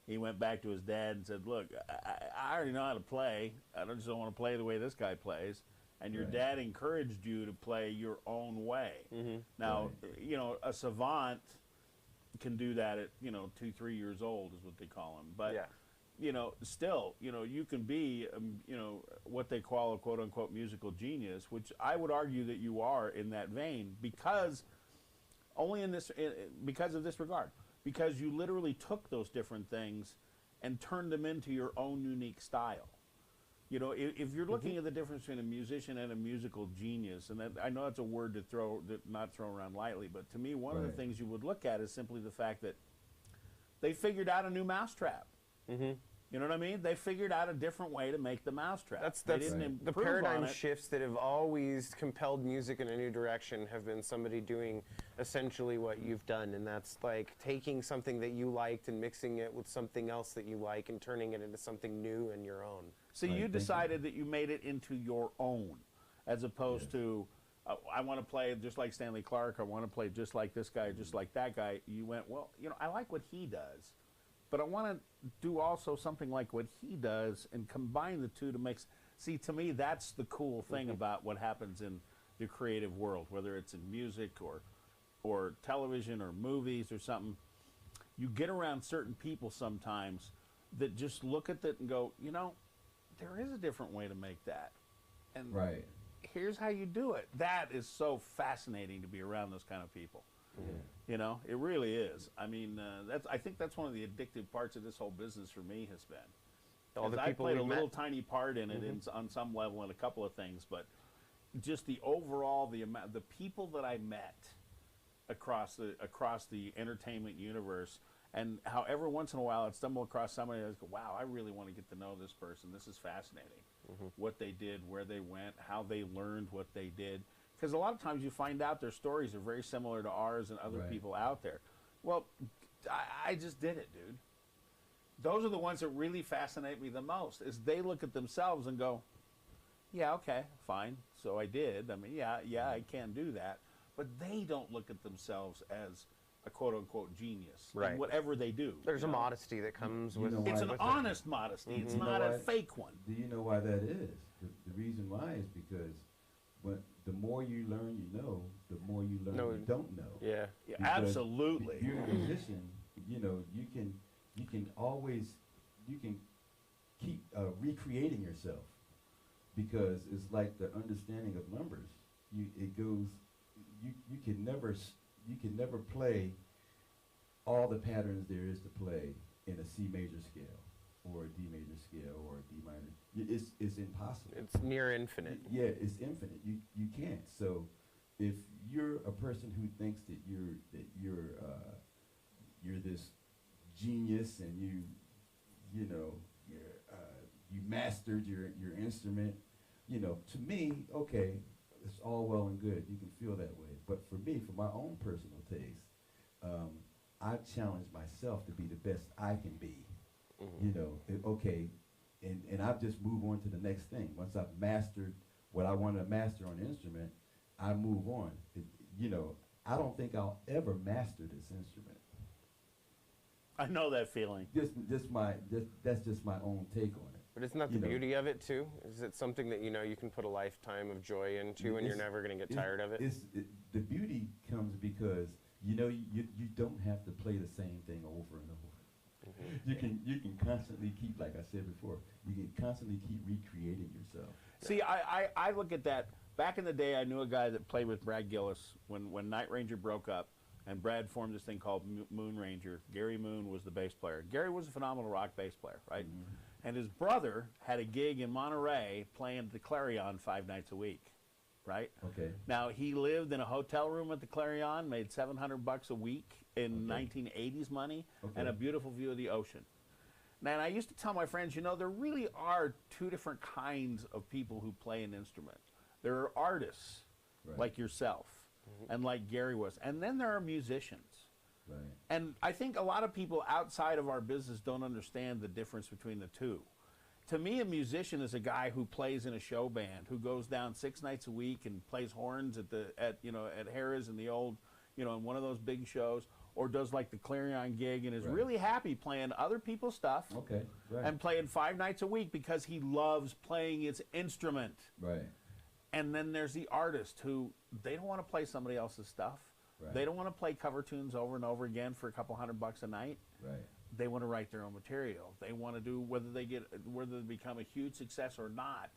He went back to his dad and said, "Look, I already know how to play. I just don't want to play the way this guy plays." And your Right. dad encouraged you to play your own way. Now, you know, a savant can do that at, you know, 2, 3 years old is what they call them. But, Yeah. you know, still, you know, you can be, you know, what they call a quote-unquote musical genius, which I would argue that you are in that vein, because only because of this regard. Because you literally took those different things and turned them into your own unique style. You know, if you're looking at the difference between a musician and a musical genius, and that, I know that's a word to not throw around lightly, but to me, one of the things you would look at is simply the fact that they figured out a new mousetrap. You know what I mean? They figured out a different way to make the mousetrap. That's they the improve paradigm on it. shifts that have always compelled music in a new direction have been somebody doing essentially what you've done, and that's like taking something that you liked and mixing it with something else that you like and turning it into something new and your own. So you decided that you made it into your own, as opposed to, I want to play just like Stanley Clark, I want to play just like this guy, just like that guy. You went, well, you know, I like what he does, but I want to do also something like what he does and combine the two to make. See, to me, that's the cool thing about what happens in the creative world, whether it's in music or television or movies or something. You get around certain people sometimes that just look at it and go, you know, there is a different way to make that. And here's how you do it. That is so fascinating to be around those kind of people. You know, it really is. I mean, I think that's one of the addictive parts of this whole business for me has been. All the I people played a we've little met. tiny part in it on some level in a couple of things, but just the overall, the people that I met across the entertainment universe, and how every once in a while I'd stumble across somebody and I'd go, wow, I really want to get to know this person. This is fascinating. What they did, where they went, how they learned what they did. Because a lot of times you find out their stories are very similar to ours and other people out there. Well, I just did it, dude. Those are the ones that really fascinate me the most, is they look at themselves and go, yeah, okay, fine. So I did. I mean, yeah, I can do that. But they don't look at themselves as a quote-unquote genius in whatever they do. There's a know? modesty that comes with it. It's an honest modesty. It's not a fake one. Do you know why that is? The reason why is because the more you learn, you know, the more you learn you don't know. Yeah, Because absolutely. If you're a musician, you know, you can always keep recreating yourself, because it's like the understanding of numbers. You can never play all the patterns there is to play in a C major scale or a D major scale or a D minor. It's impossible. It's near infinite. Yeah, it's infinite. You can't. So if you're a person who thinks that you're this genius and you mastered your instrument, you know, to me, okay, it's all well and good. You can feel that way. But for me, for my own personal taste, I challenge myself to be the best I can be. You know, and I've just moved on to the next thing. Once I've mastered what I want to master on the instrument, I move on. You know, I don't think I'll ever master this instrument. I know that feeling. That's just my own take on it. But isn't that the beauty of it too? Is it something that, you know, you can put a lifetime of joy into and you're never going to get tired of it? The beauty comes because, you know, you don't have to play the same thing over and over. You can constantly keep, like I said before, you can constantly keep recreating yourself. See, I look at that. Back in the day, I knew a guy that played with Brad Gillis when Night Ranger broke up, and Brad formed this thing called Moon Ranger. Gary Moon was the bass player. Gary was a phenomenal rock bass player, right? And his brother had a gig in Monterey playing at the Clarion 5 nights a week, right? Okay. Now, he lived in a hotel room at the Clarion, made $700 a week in 1980s money, and a beautiful view of the ocean. Now, and I used to tell my friends, you know, there really are two different kinds of people who play an instrument. There are artists like yourself and like Gary was, and then there are musicians. Right. And I think a lot of people outside of our business don't understand the difference between the two. To me, a musician is a guy who plays in a show band, who goes down 6 nights a week and plays horns at Harrah's and the old, you know, in one of those big shows, or does like the Clarion gig and is really happy playing other people's stuff. Okay. Right. And playing 5 nights a week because he loves playing his instrument. Right. And then there's the artist who, they don't want to play somebody else's stuff. Right. They don't want to play cover tunes over and over again for a couple $100 a night. Right. They want to write their own material. They want to do, whether they become a huge success or not,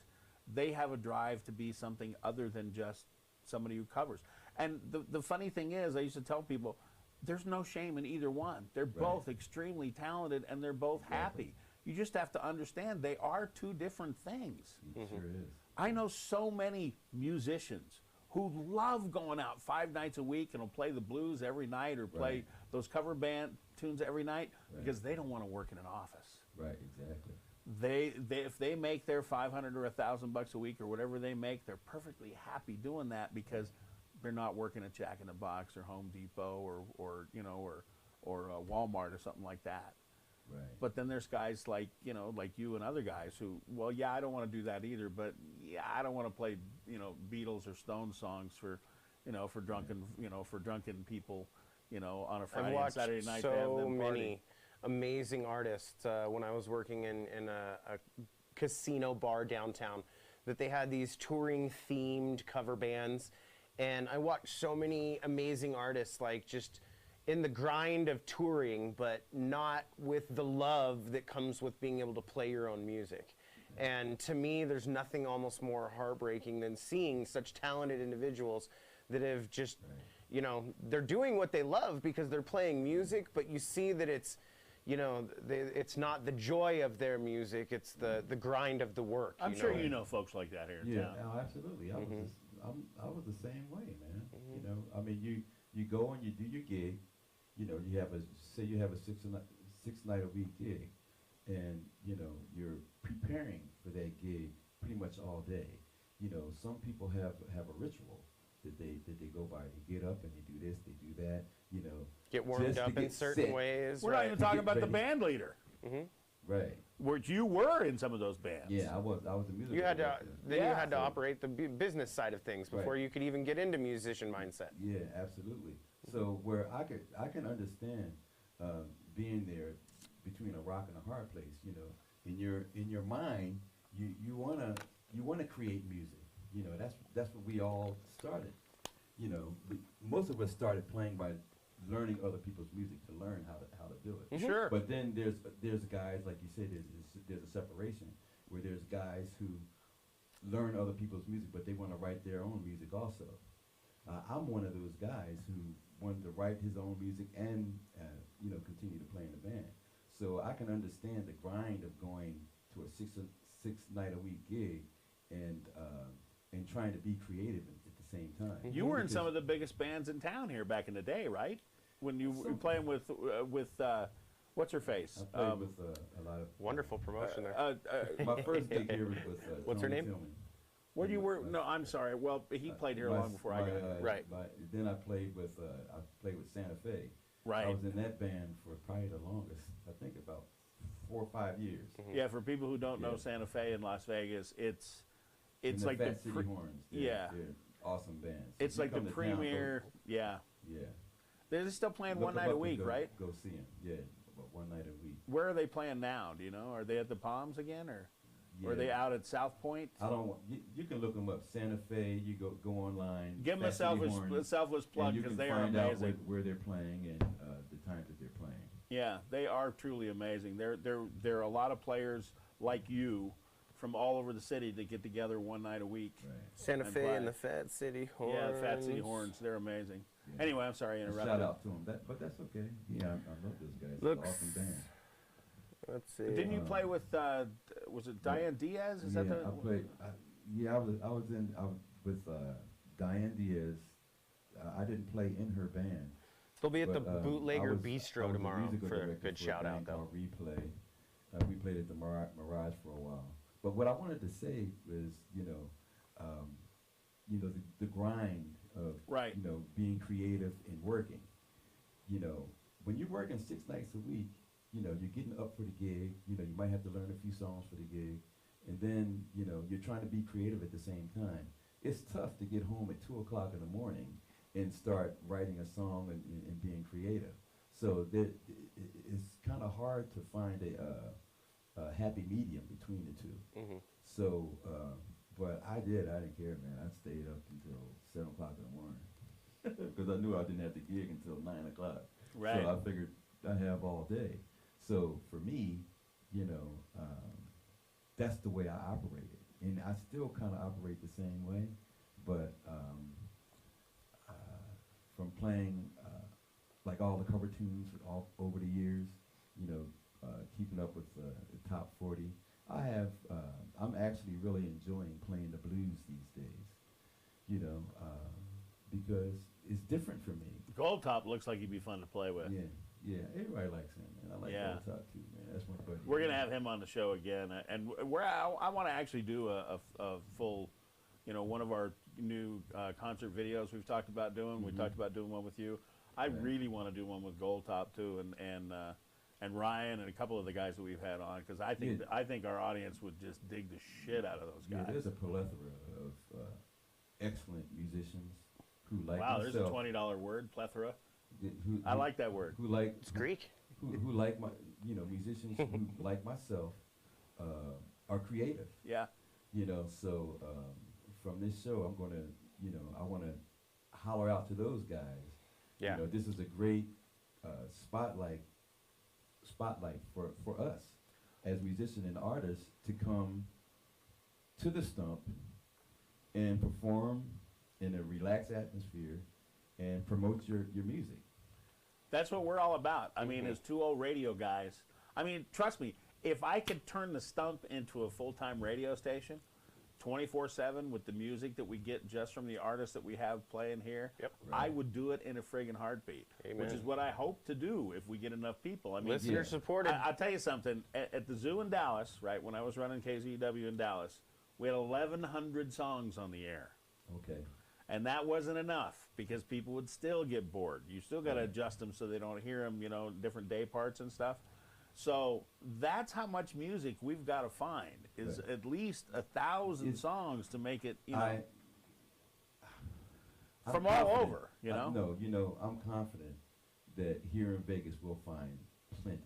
they have a drive to be something other than just somebody who covers. And the funny thing is, I used to tell people, there's no shame in either one. They're both extremely talented and they're both happy. You just have to understand they are two different things. It sure is. I know so many musicians who love going out 5 nights a week and will play the blues every night or play Right. those cover band tunes every night Right. because they don't want to work in an office. Right, exactly. They if they make their $500 or $1,000 a week or whatever they make, they're perfectly happy doing that because they're not working at Jack in the Box or Home Depot or you know or Walmart or something like that. Right. But then there's guys like, you know, like you and other guys who, well, yeah, I don't want to do that either, but yeah, I don't want to play, you know, Beatles or Stones songs for, you know, for drunken people, you know, on a I've Friday and watched Saturday night to have so them party. many amazing artists when I was working in a casino bar downtown, that they had these touring themed cover bands, and I watched so many amazing artists like just in the grind of touring, but not with the love that comes with being able to play your own music. And to me, there's nothing almost more heartbreaking than seeing such talented individuals that have just, you know, they're doing what they love because they're playing music, but you see that it's, you know, it's not the joy of their music, it's the grind of the work. I'm sure you know folks like that here in Yeah, town. oh, absolutely. I was the same way, man. You know, I mean, you go and you do your gig. You know, you have a six night a week gig, and you know you're preparing for that gig pretty much all day. You know, some people have a ritual that they go by. They get up and they do this, they do that. You know, Get warmed just to up in get certain set. ways. We're not even talking about the ready. band leader, Right. which you were in some of those bands. Yeah, I was a music. You had to director. then you Yeah. had to So- operate the business side of things before Right. you could even get into musician mindset. Yeah, absolutely. So where I can understand being there between a rock and a hard place. You know, in your mind, you wanna create music. You know, that's what we all started. You know, most of us started playing by learning other people's music to learn how to do it. Sure. But then there's guys, like you said, there's a separation where there's guys who learn other people's music, but they want to write their own music also. I'm one of those guys who wanted to write his own music and you know, continue to play in the band. So I can understand the grind of going to a six night a week gig and trying to be creative at the same time. You were in some of Because- the biggest bands in town here back in the day, right? When you were playing with what's her face? I played with a lot of. Wonderful promotion there. My first gig here was What's her Tony name? Tillman. Where you were? No, I'm sorry. Well, he played here long before I got here. Right. Then I played with Santa Fe. Right. I was in that band for probably the longest. I think about 4 or 5 years. Yeah, for people who don't know Yeah. Santa Fe in Las Vegas, it's And the like Fat the City Horns. yeah. They're awesome bands. So it's if you like the come to town, premier. Yeah, Yeah. they're still playing Look one them night a up and week, go, right? Go see them. Yeah, but one night a week. Where are they playing now? Do you know? Are they at the Palms again, or are they Yeah. out at South Point? I don't want. You can look them up. Santa Fe. You go online. Give them a Fat City Horns, selfless plug and you because can they are find out amazing. where they're playing and the times that they're playing. Yeah, they are truly amazing. There are a lot of players like you from all over the city that get together one night a week. Right. Santa and Fe play. and the Fat City Horns. Yeah, Fat City Horns, they're amazing. Yeah. Anyway, I'm sorry I interrupted. Shout out to them. But that's okay. Yeah, I love those guys. Looks- Awesome band. Let's see. Didn't you play with was it Diane Diaz? Is yeah, that the I played. I was with Diane Diaz. I didn't play in her band. They'll be at the but, Bootlegger I was Bistro the tomorrow musical for a director good for shout out band though. called Replay. We played at the Mirage for a while. But what I wanted to say was, you know, the grind of, Right. you know, being creative and working. You know, when you're working 6 nights a week, you know, you're getting up for the gig. You know, you might have to learn a few songs for the gig, and then, you know, you're trying to be creative at the same time. It's tough to get home at 2:00 in the morning and start writing a song and being creative. So it's kind of hard to find a happy medium between the two. Mm-hmm. So, but I didn't care, man. I stayed up until 7:00 in the morning because I knew I didn't have the gig until 9:00. Right. So I figured I have all day. So for me, you know, that's the way I operated, and I still kind of operate the same way, but from playing like all the cover tunes all over the years, you know, keeping up with the top 40. I'm actually really enjoying playing the blues these days, you know, because it's different for me. Gold Top looks like he'd be fun to play with. Yeah, everybody likes him, man. I like Yeah. Gold Top too, man. That's my buddy. We're gonna have him on the show again, and I want to actually do a full, you know, one of our new concert videos we've talked about doing. We talked about doing one with you. I really want to do one with Gold Top too, and Ryan and a couple of the guys that we've had on, because I think our audience would just dig the shit out of those guys. Yeah, there's a plethora of excellent musicians who like wow, myself. there's a $20 word, plethora. Who, I like that word. Who like It's Greek. who like my, you know, musicians who like myself are creative. Yeah. You know, so from this show, I'm gonna, you know, I want to holler out to those guys. Yeah. You know, this is a great spotlight for us as musicians and artists to come to the Stump and perform in a relaxed atmosphere and promote your music. That's what we're all about. I mean, as two old radio guys, I mean, trust me, if I could turn the Stump into a full-time radio station, 24/7 with the music that we get just from the artists that we have playing here, Yep. I would do it in a friggin' heartbeat. Amen. Which is what I hope to do if we get enough people. I mean, Listener supported. I'll tell you something. At the zoo in Dallas, right, when I was running KZEW in Dallas, we had 1,100 songs on the air. Okay. And that wasn't enough because people would still get bored. You still got to adjust them so they don't hear them, you know, different day parts and stuff. So that's how much music we've got to find is at least 1,000 songs to make it, you know, from all over, you know. No, you know, I'm confident that here in Vegas we'll find plenty.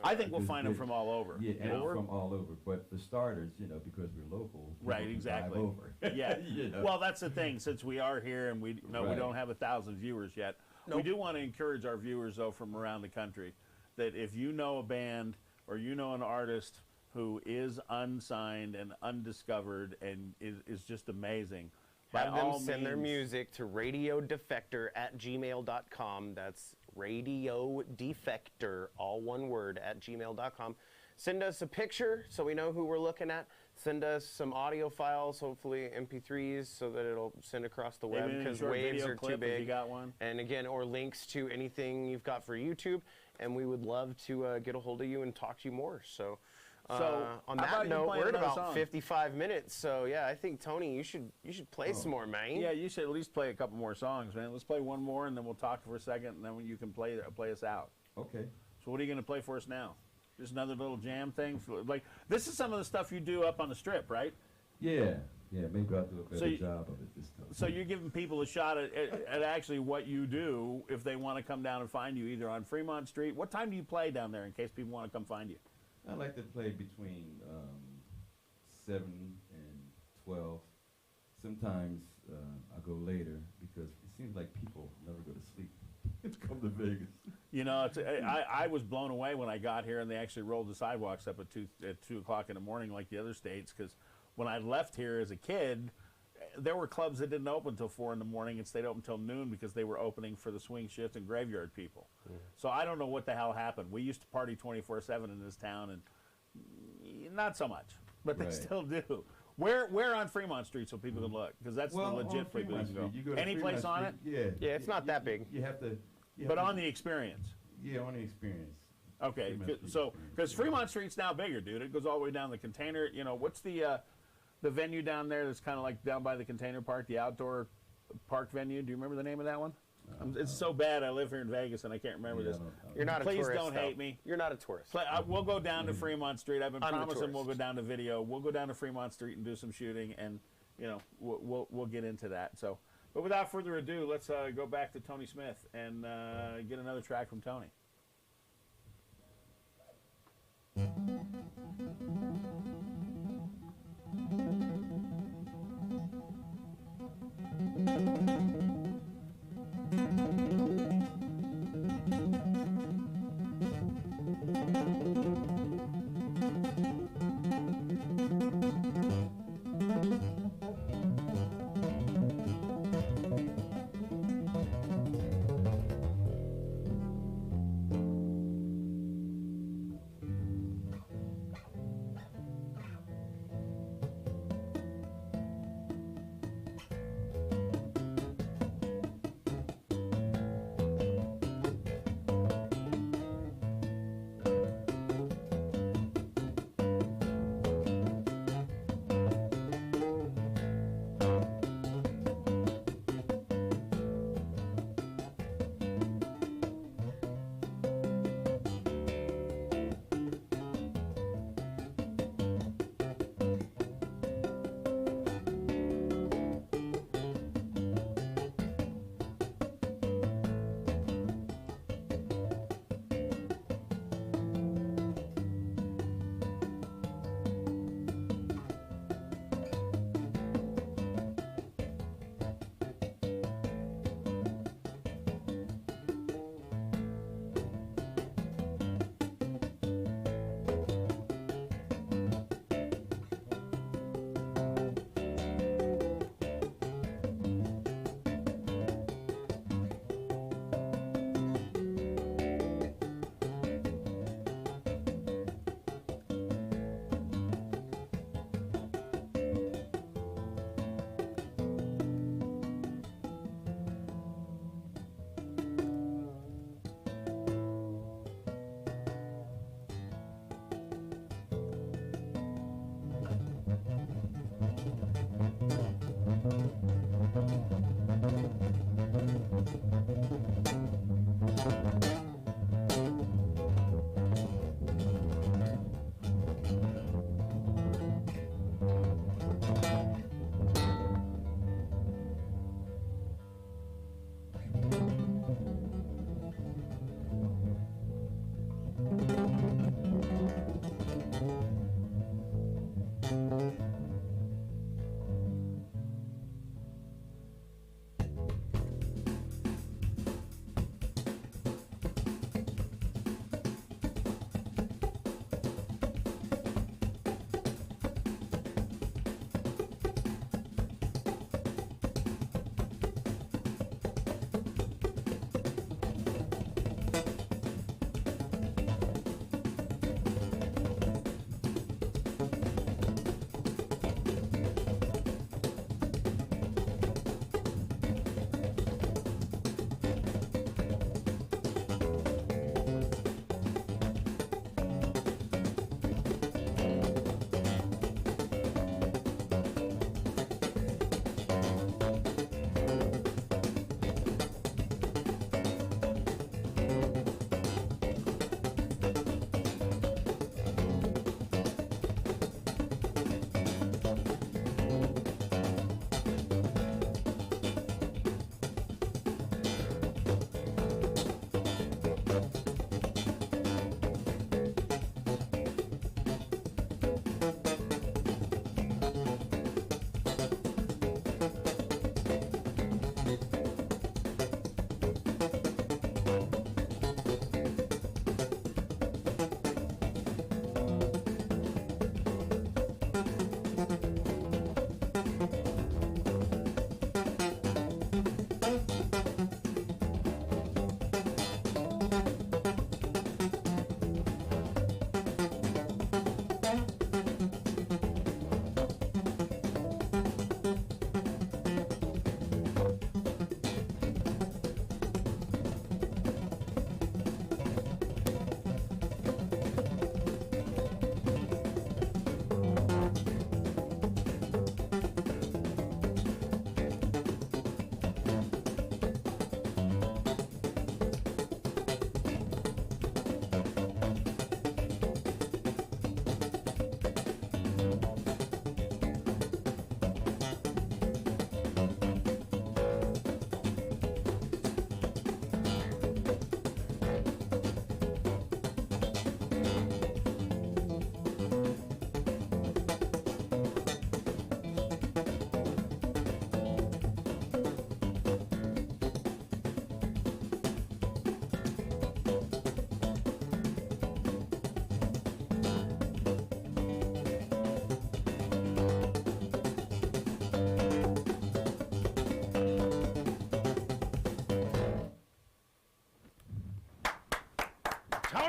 I think we'll find them from all over. Yeah, you and know? from all over. But for starters, you know, because we're local, people Right, can exactly. drive over. Yeah. You know? Well, that's the thing. Since we are here and we Right. don't have 1,000 viewers yet, we do want to encourage our viewers though from around the country that if you know a band or you know an artist who is unsigned and undiscovered and is just amazing, by Have them all send their means- music to radiodefector@gmail.com. That's radiodefector, all one word, @gmail.com. Send us a picture so we know who we're looking at. Send us some audio files, hopefully MP3s, so that it'll send across the web Maybe a because short waves video are clip too if big. you got one. And again, or links to anything you've got for YouTube. And we would love to get a hold of you and talk to you more. So on how about that you note, playing we're at another about song? 55 minutes. So yeah, I think Tony, you should play some more, man. Yeah, you should at least play a couple more songs, man. Let's play one more and then we'll talk for a second and then you can play us out. Okay. So what are you going to play for us now? Just another little jam thing? Like, this is some of the stuff you do up on the Strip, right? Yeah. Maybe I'll do a better So you- job of it this time. So you're giving people a shot at actually what you do if they want to come down and find you either on Fremont Street. What time do you play down there in case people want to come find you? I like to play between 7 and 12. Sometimes I go later because it seems like people never go to sleep to come to Vegas. You know, I was blown away when I got here and they actually rolled the sidewalks up at 2 o'clock in the morning like the other states, because when I left here as a kid, there were clubs that didn't open until 4 in the morning and stayed open until noon because they were opening for the swing shift and graveyard people. So I don't know what the hell happened. We used to party 24/7 in this town, and not so much, but they Right. still do. Where on Fremont Street so people can look? Because that's the on legit place Fremont you can Street, you go. go to Any Fremont place on it? Street, Yeah. Yeah, it's not that big. You have to. But on the experience. Yeah, on the experience. Okay, Fremont Street so experience, because yeah. Fremont Street's now bigger, dude. It goes all the way down the Container. You know, what's the venue down there that's kind of like down by the Container Park, the outdoor park venue? Do you remember the name of that one? It's so bad. I live here in Vegas and I can't remember Yeah, this. I don't- You're not a Please tourist. don't though. hate me. You're not a tourist. We'll go down to Fremont Street. I've been I'm the promising we'll go tourist. down to video. We'll go down to Fremont Street and do some shooting, and you know we'll get into that. So, but without further ado, let's go back to Tony Smith and get another track from Tony.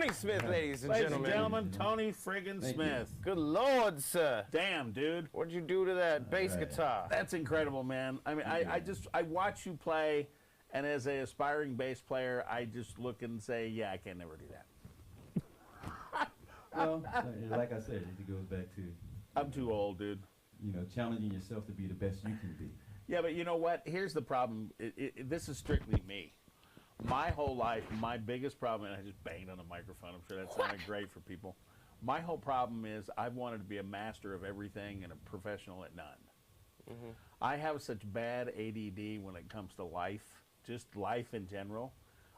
Tony Smith, ladies and Ladies and gentlemen. gentlemen, Tony friggin' Thank Smith. Good Lord, sir. Damn, dude. What'd you do to that bass right. guitar? That's incredible, man. I mean, I watch you play, and as an aspiring bass player, I just look and say, yeah, I can never do that. Well, like I said, it goes back to I'm too old, dude. challenging yourself to be the best you can be. Yeah, but you know what? Here's the problem. This is strictly me. My whole life, my biggest problem, and I just banged on the microphone. I'm sure that sounded great for people. My whole problem is I've wanted to be a master of everything and a professional at none. Mm-hmm. I have such bad ADD when it comes to life, just life in general.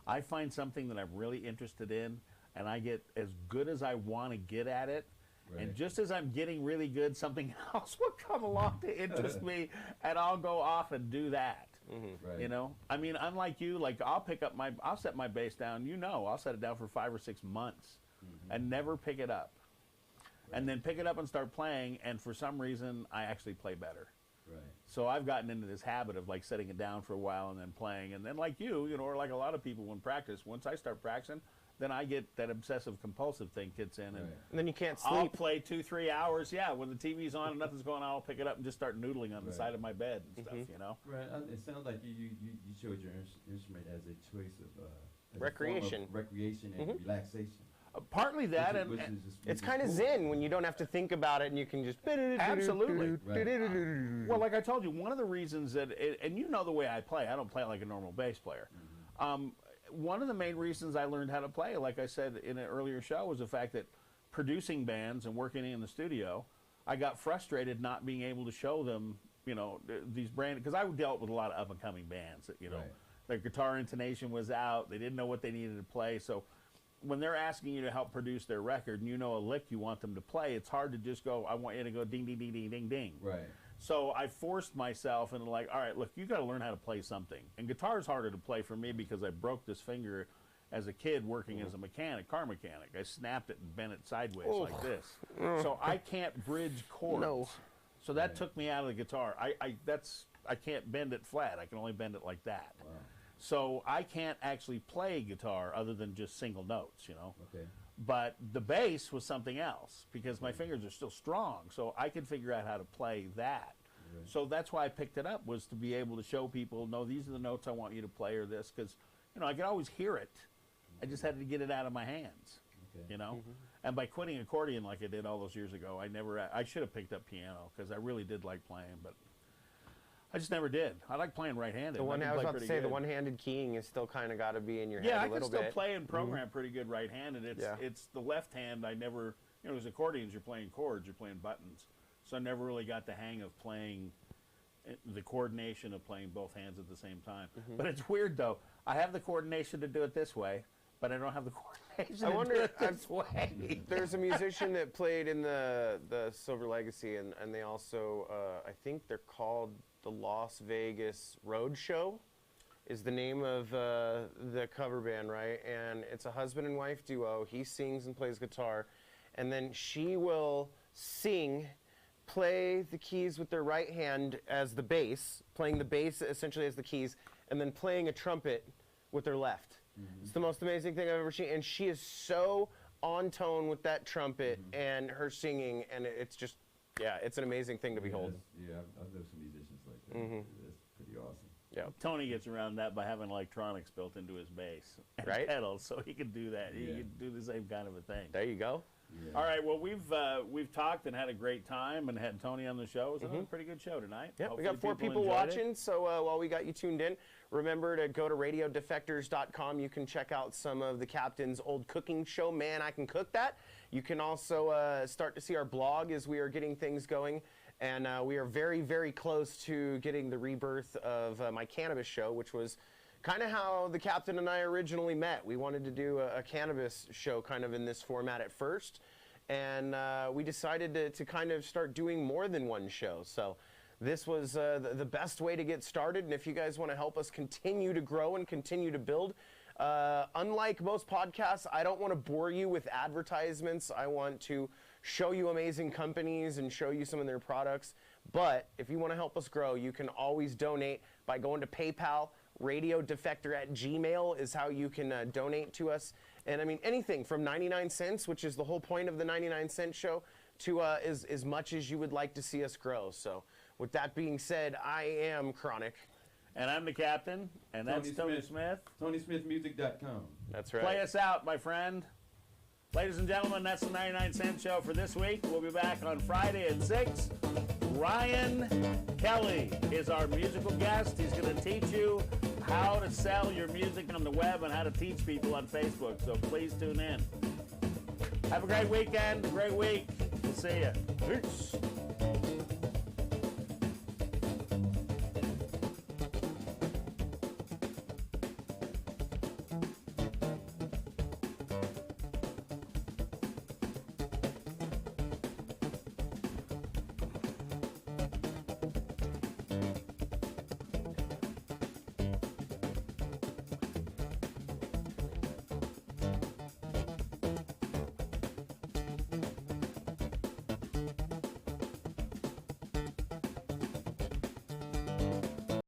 I find something that I'm really interested in, and I get as good as I want to get at it. Right. And just as I'm getting really good, something else will come along to interest me, and I'll go off and do that. Mm-hmm. Right. I mean, unlike you, like I'll set my bass down. I'll set it down for 5 or 6 months, and never pick it up, and then pick it up and start playing. And for some reason, I actually play better. Right. So I've gotten into this habit of like setting it down for a while and then playing, and then like you, or like a lot of people when practice. Once I start practicing, then I get that obsessive compulsive thing kicks in, and And then you can't I'll sleep. play 2-3 hours. Yeah, when the TV's on and nothing's going on, I'll pick it up and just start noodling on the Right. side of my bed and stuff. Right. It sounds like you chose your instrument as a choice of as a form Recreation. of recreation and relaxation. Partly that, Which and is just- It's which is kind of cool. zen when you don't have to think about it and you can just. Absolutely. well, like I told you, one of the reasons that, and you know the way I play, I don't play like a normal bass player. One of the main reasons I learned how to play, like I said in an earlier show, was the fact that producing bands and working in the studio, I got frustrated not being able to show them, these brand, because I dealt with a lot of up and coming bands that, Right. their guitar intonation was out, they didn't know what they needed to play, so when they're asking you to help produce their record and you know a lick you want them to play, it's hard to just go, I want you to go ding, ding, ding, ding, ding, ding. Right. So I forced myself into like, all right, look, you got to learn how to play something. And guitar's harder to play for me because I broke this finger as a kid working as a car mechanic. I snapped it and bent it sideways like this. So I can't bridge chords. No. So that took me out of the guitar. I can't bend it flat. I can only bend it like that. Wow. So I can't actually play guitar other than just single notes, Okay. But the bass was something else because my fingers are still strong, so I could figure out how to play that. Right. So that's why I picked it up, was to be able to show people, no, these are the notes I want you to play, or this, because I could always hear it. I just had to get it out of my hands, Okay. And by quitting accordion like I did all those years ago, I should have picked up piano because I really did like playing, but I just never did. I like playing right-handed. I was can about play to pretty say, the good. one-handed keying is still kind of got to be in your Yeah, head I a can little still bit. play and program pretty good right-handed. It's the left hand I never, as accordions, you're playing chords, you're playing buttons. So I never really got the hang of playing, the coordination of playing both hands at the same time. But it's weird, though. I have the coordination to do it this way, but I don't have the coordination to do it this way. There's a musician that played in the Silver Legacy, and they also, I think they're called the Las Vegas Road Show, is the name of the cover band, right? And it's a husband and wife duo. He sings and plays guitar, and then she will sing, play the keys with their right hand as the bass, playing the bass essentially as the keys, and then playing a trumpet with their left. It's the most amazing thing I've ever seen, and she is so on tone with that trumpet and her singing, and it's just, it's an amazing thing to behold. Yeah, I've known some musicians like that. That's pretty awesome. Yeah. Tony gets around that by having electronics built into his bass and Right. pedals, so he can do that. He Yeah. can do the same kind of a thing. There you go. Yeah. All right, well, we've talked and had a great time and had Tony on the show. It was another pretty good show tonight. Yeah, we Hopefully got 4 people enjoyed it. watching, so while we got you tuned in, remember to go to radiodefectors.com. You can check out some of the Captain's old cooking show, Man, I Can Cook That. You can also start to see our blog as we are getting things going. And we are very, very close to getting the rebirth of my cannabis show, which was kind of how the Captain and I originally met. We wanted to do a cannabis show kind of in this format at first. And we decided to kind of start doing more than one show. So this was the best way to get started. And if you guys want to help us continue to grow and continue to build, unlike most podcasts, I don't want to bore you with advertisements. I want to show you amazing companies and show you some of their products. But if you want to help us grow, you can always donate by going to PayPal. Radiodefector@gmail is how you can donate to us. And I mean, anything from 99 cents, which is the whole point of the 99 Cent Show, to as much as you would like to see us grow. So with that being said, I am Chronic. And I'm the Captain, and that's Tony Smith. TonySmithMusic.com. That's right. Play us out, my friend. Ladies and gentlemen, that's the 99 Cent Show for this week. We'll be back on Friday at 6. Ryan Kelly is our musical guest. He's going to teach you how to sell your music on the web and how to teach people on Facebook. So please tune in. Have a great weekend, a great week. We'll see you. Peace.